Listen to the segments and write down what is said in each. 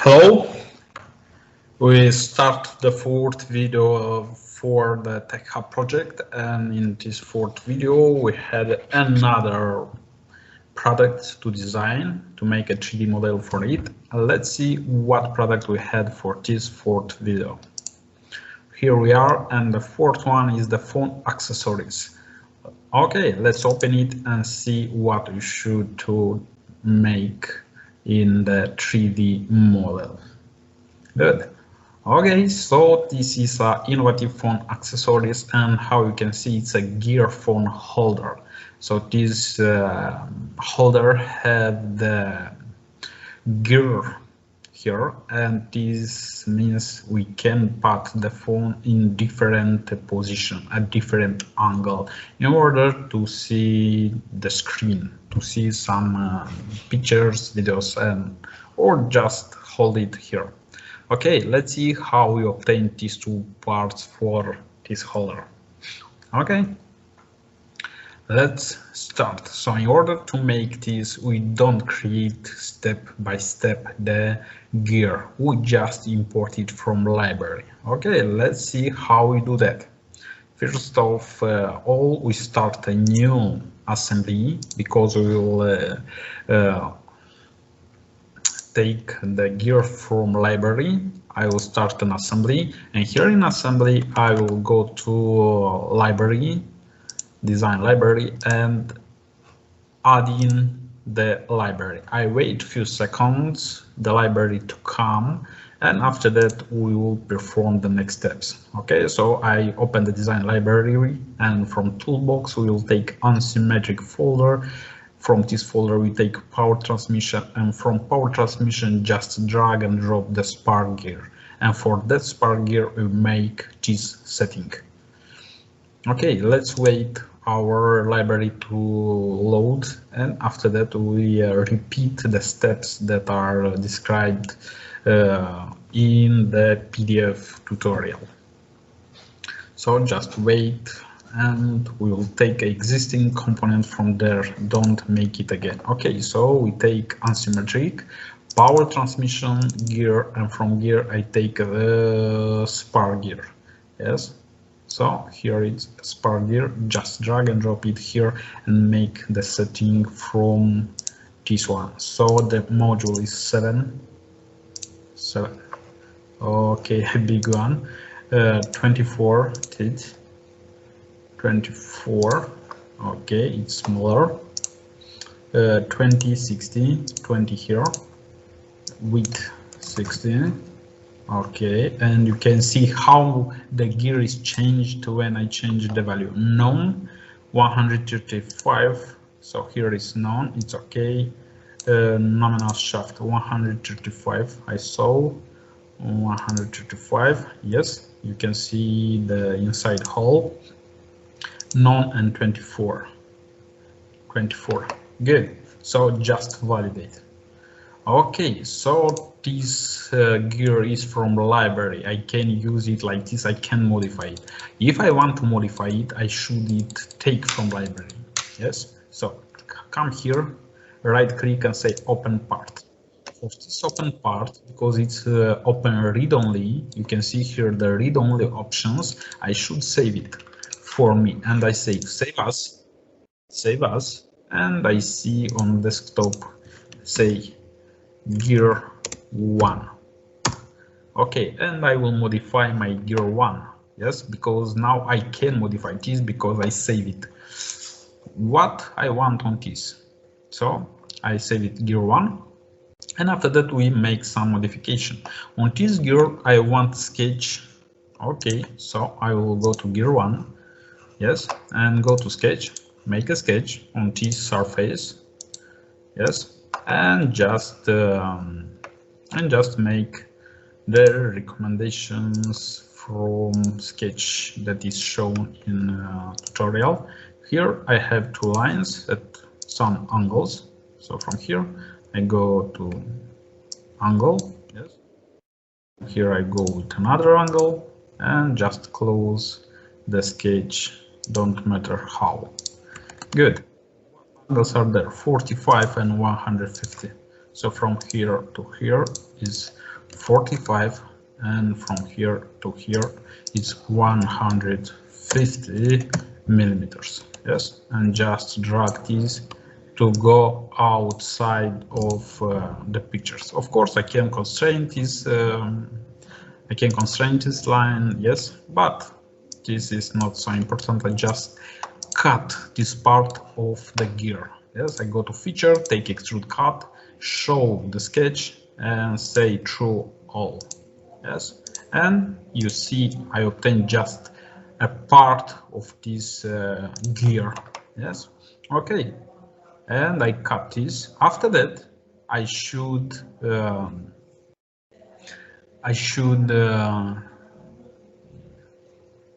Hello, we start the fourth video for the Tech Hub project, and in this fourth video we had another product to design to make a 3D model for it. Let's see what product we had for this fourth video. Here we are, and the fourth one is the phone accessories. Okay, let's open it and see what we should to make in the 3D model. Good. Okay, so this is a innovative phone accessories, and how you can see it's a gear phone holder. So this holder had the gear here, and this means we can put the phone in different position, at different angle, in order to see the screen, to see some pictures, videos, and or just hold it here. Okay, let's see how we obtain these two parts for this holder. Okay, let's start. So in order to make this, we don't create step by step the gear. We just import it from library. Okay, let's see how we do that. First of all, we start a new assembly because we will take the gear from library. I will start an assembly, and here in assembly I will go to library, design library, and add in the library. I wait a few seconds the library to come, and after that we will perform the next steps. Okay, so I open the design library, and from toolbox we will take unsymmetric folder. From this folder we take power transmission, and from power transmission just drag and drop the spark gear, and for that spark gear we make this setting. Okay, let's wait our library to load, and after that we repeat the steps that are described in the PDF tutorial. So just wait, and we will take an existing component from there, don't make it again. Okay, so we take unsymmetric, power transmission gear, and from gear I take the spark gear. Yes, so here it's spark gear, just drag and drop it here and make the setting from this one. So the module is 7. Okay, a big one. 24 teeth. 24, okay, it's smaller. 20, 60, 20 here, width 16, okay, and you can see how the gear is changed when I change the value. None 135, so here is none, it's okay. Nominal shaft 135, I saw 135, yes, you can see the inside hole. None and 24, good. So just validate. Okay, so this gear is from library. I can use it like this. I can modify it. If I want to modify it, I should take from library. Yes, so come here, right click and say open part. For this open part, because it's open read only, you can see here the read only options. I should save it for me, and I say save as, and I see on desktop say gear 1. Okay, and I will modify my gear 1. Yes, because now I can modify this because I save it. What I want on this, so I save it gear 1, and after that we make some modification on this gear. I want sketch. Okay, so I will go to gear 1. Yes, and go to sketch, make a sketch on this surface. Yes, and just make the recommendations from sketch that is shown in tutorial. Here I have two lines at some angles. So from here I go to angle. Yes, here I go with another angle and just close the sketch. Don't matter how. Good. Angles are there, 45 and 150. So from here to here is 45, and from here to here it's 150 millimeters. Yes, and just drag these to go outside of the pictures. Of course, I can constrain this. I can constrain this line, yes, but this is not so important. I just cut this part of the gear. Yes, I go to feature, take extrude cut, show the sketch, and say true all. Yes, and you see I obtained just a part of this gear. Yes, okay, and I cut this. After that, I should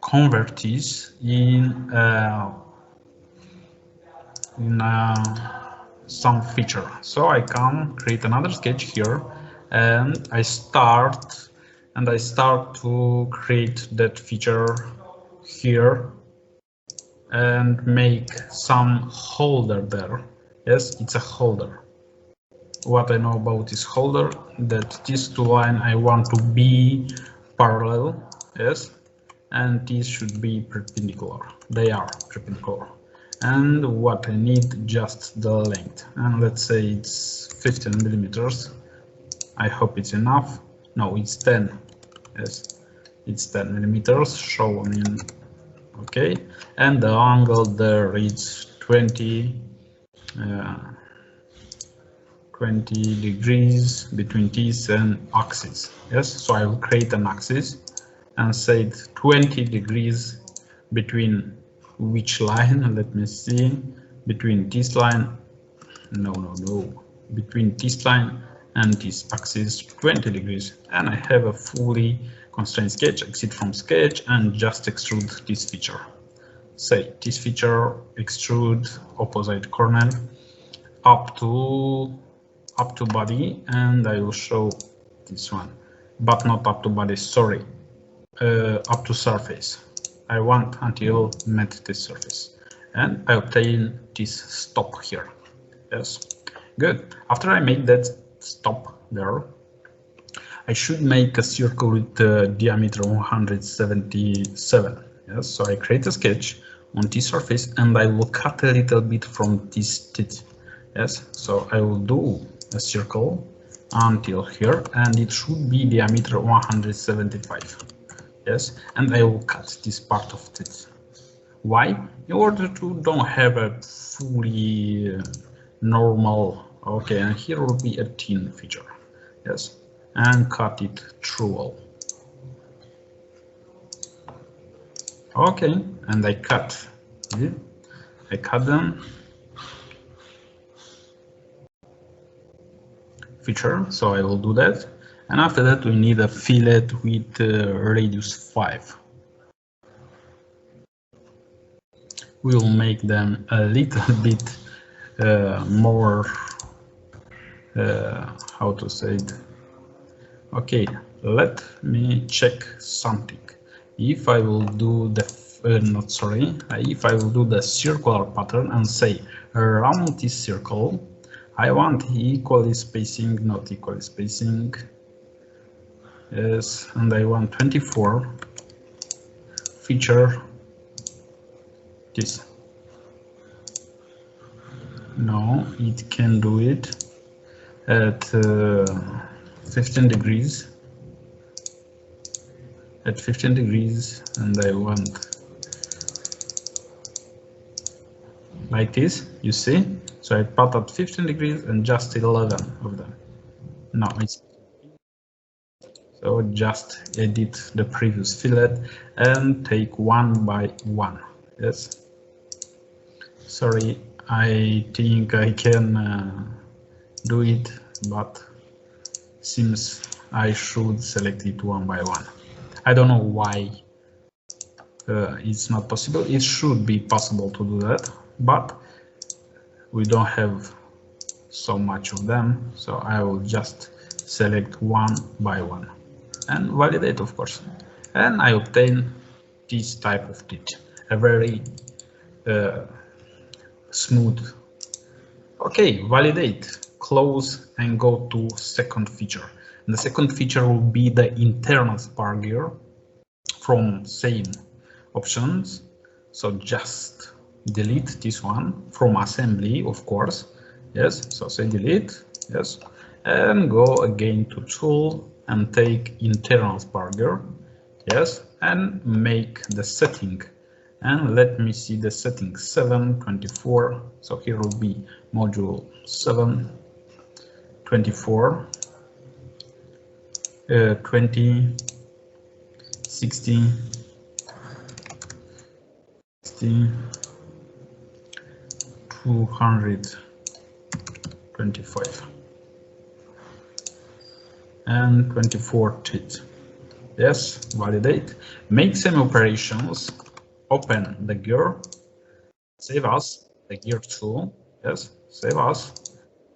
convert this in some feature. So I can create another sketch here, and I start to create that feature here and make some holder there. Yes, it's a holder. What I know about this holder, that these two lines I want to be parallel, yes, and these should be perpendicular. They are perpendicular. And what I need, just the length, and let's say it's 15 millimeters. I hope it's enough. No, it's 10. Yes, it's 10 millimeters shown in. Okay, and the angle there is 20 degrees between this and axis. Yes, so I will create an axis and say 20 degrees between which line? Let me see. Between this line, no, between this line and this axis, 20 degrees, and I have a fully constrained sketch. Exit from sketch and just extrude this feature. Say this feature, extrude opposite corner up to body, and I will show this one, but not up to body, sorry, up to surface. I want until met this surface, and I obtain this stop here. Yes, good. After I make that stop there, I should make a circle with diameter 177. Yes, so I create a sketch on this surface, and I will cut a little bit from this teeth. Yes, so I will do a circle until here, and it should be diameter 175. Yes, and I will cut this part of it. Why? In order to don't have a fully normal. Okay, and here will be a thin feature. Yes, and cut it through all. Okay, and I cut them. Feature, so I will do that, and after that we need a fillet with radius 5. We will make them a little bit more how to say it. Okay, let me check something. If I will do the if I will do the circular pattern and say around this circle, I want equally spacing, not equally spacing. Yes, and I want 24 feature this. No, it can do it at 15 degrees. At 15 degrees, and I want like this, you see? So I put at 15 degrees and just 11 of them. No, it's so just edit the previous fillet and take one by one. Yes. Sorry, I think I can do it, but seems I should select it one by one. I don't know why it's not possible. It should be possible to do that, but we don't have so much of them, so I will just select one by one and validate, of course, and I obtain this type of teeth, a very smooth. Okay, validate, close and go to second feature. And the second feature will be the internal spark gear from same options. So just delete this one from assembly, of course. Yes, so say delete, yes, and go again to tool and take internal spark gear, yes, and make the setting. And let me see the setting 724. So here will be module 724, 20, 60, 225 and 24 teeth. Yes, validate. Make some operations. Open the gear. Save as the gear tool. Yes, save as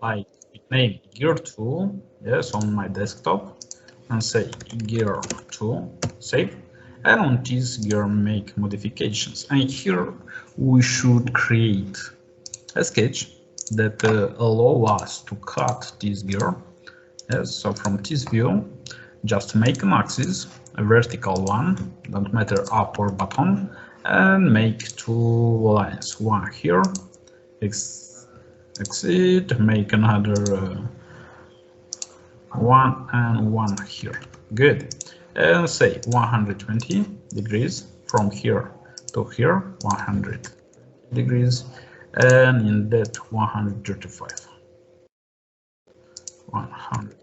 like name gear tool. Yes, on my desktop, and say gear tool. Save. And on this gear make modifications. And here we should create a sketch that allow us to cut this gear. Yes, so from this view, just make an axis, a vertical one, don't matter up or bottom, and make two lines, one here, exit, make another one and one here. Good. And say 120 degrees from here to here, 100 degrees, and in that 135. 100.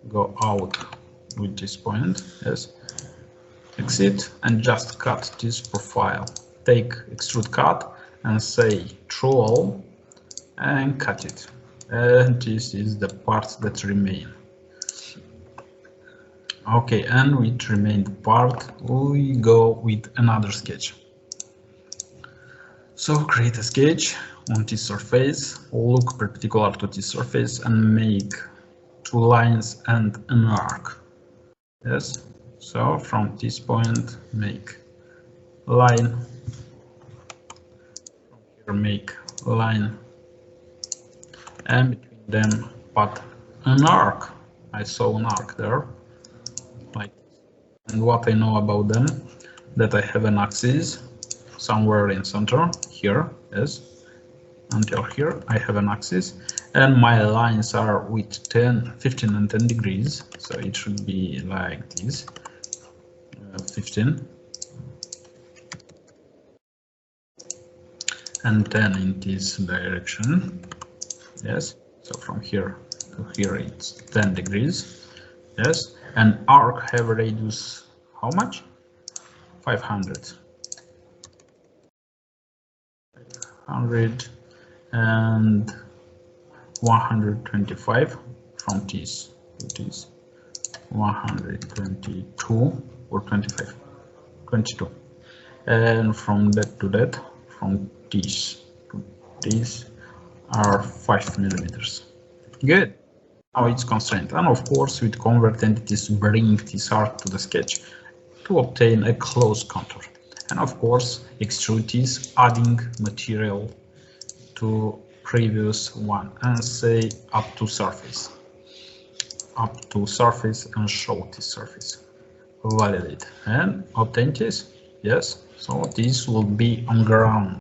Go out with this point, yes. Exit and just cut this profile. Take extrude cut and say true all and cut it. And this is the parts that remain. Okay, and with remained part, we go with another sketch. So create a sketch on this surface, look perpendicular to this surface and make two lines and an arc. Yes, so from this point make line, from here make line, and between them put an arc. I saw an arc there, like this. And what I know about them, that I have an axis somewhere in center here, yes, until here I have an axis, and my lines are with 10, 15 and 10 degrees, so it should be like this, 15 and 10 in this direction. Yes, so from here to here it's 10 degrees. Yes, and arc have a radius how much? 500 and 125 from this to this, 122 or 25, 22, and from that to that, from this to this are 5 millimeters. Good. Now it's constrained, and of course with convert entities bring this arc to the sketch to obtain a close contour. And of course extrude this, adding material to previous one and say up to surface and show this surface. Validate and obtain this. Yes, so this will be on ground.